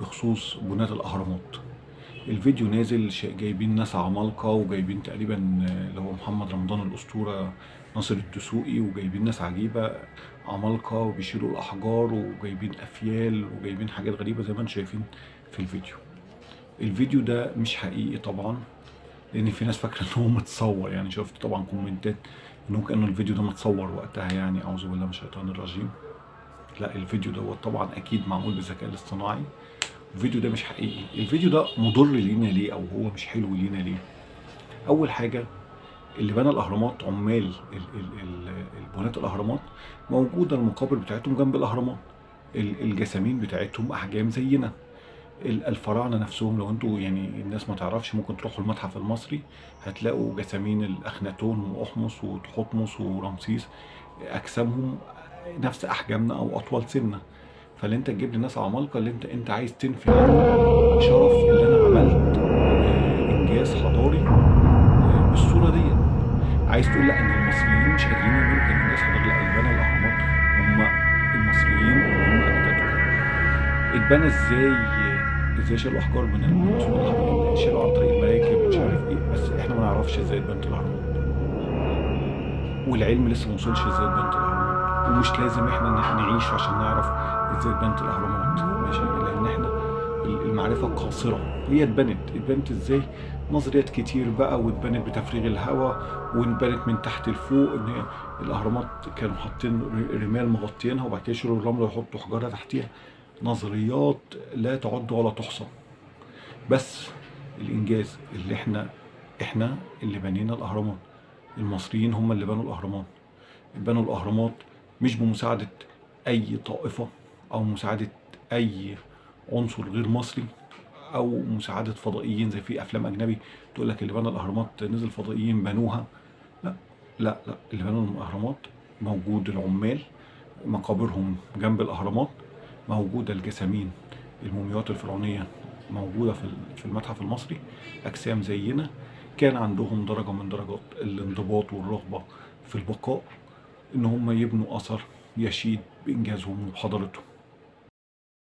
بخصوص بناة الأهرامات. الفيديو نازل جايبين ناس عمالقة، وجايبين تقريبا اللي هو محمد رمضان الأسطورة، ناصر الدسوقي، وجايبين ناس عجيبة عمالقة وبيشيلوا الأحجار، وجايبين أفيال، وجايبين حاجات غريبة زي ما انتم شايفين في الفيديو. الفيديو ده مش حقيقي طبعا، لأن في ناس فاكرة إن هو متصور. يعني شفت طبعا كومنتات إنه كأنه الفيديو ده متصور وقتها، يعني أعوذ بالله من الشيطان الرجيم. لا، الفيديو ده طبعا أكيد معمول بالذكاء الاصطناعي. الفيديو ده مش حقيقي. الفيديو ده مضر لينا ليه، او هو مش حلو لينا ليه؟ اول حاجه، اللي بنى الاهرامات عمال بناة الاهرامات موجوده المقابر بتاعتهم جنب الاهرامات. الجسامين بتاعتهم احجام زينا. الفراعنه نفسهم، لو انتوا يعني الناس ما تعرفش، ممكن تروحوا المتحف المصري هتلاقوا جسامين الاخناتون واحمس وتحتمس ورمسيس، اجسامهم نفس احجامنا او اطول سنه. فاللي انت تجيب لي ناس عمالقه، اللي انت عايز تنفي عني شرف اللي انا عملت انجاز حضاري بالصوره دي. عايز تقول لا ان المصريين مش قادرين يعملوا كان انجاز حضاري؟ لا، اللي بنى الاهرامات هم المصريين اللي هم اجدادهم. اتبنى ازاي شالوا احجار من شالوا عن طريق المراكب ومش عارف ايه، بس احنا ما نعرفش ازاي اتبنت الاهرامات، والعلم لسه ما وصلش ازاي اتبنت الاهرامات. ومش لازم احنا ان احنا نعيش عشان نعرف ازاي اتبنت الاهرامات، ماشي؟ لان احنا المعرفه قاصره. هي اتبنت ازاي؟ نظريات كتير بقى، واتبنت بتفريغ الهواء، واتبنت من تحت لفوق. ان هي الاهرامات كانوا حاطين رمال مغطينها، وبعد كده يشيلوا الرمله ويحطوا حجاره تحتيها. نظريات لا تعد ولا تحصى. بس الانجاز اللي احنا اللي بنينا الاهرامات. المصريين هم اللي بنوا الاهرامات. بنوا الاهرامات مش بمساعده اي طائفه، او مساعده اي عنصر غير مصري، او مساعده فضائيين زي في افلام اجنبي تقول لك اللي بنى الاهرامات نزل فضائيين بنوها. لا، لا، لا، اللي بنوا الاهرامات موجود العمال، مقابرهم جنب الاهرامات، موجوده الجسامين، المومياوات الفرعونيه موجوده في المتحف المصري، اجسام زينا. كان عندهم درجه من درجات الانضباط والرغبه في البقاء، ان هم يبنوا اثر يشيد بانجازهم وبحضارتهم.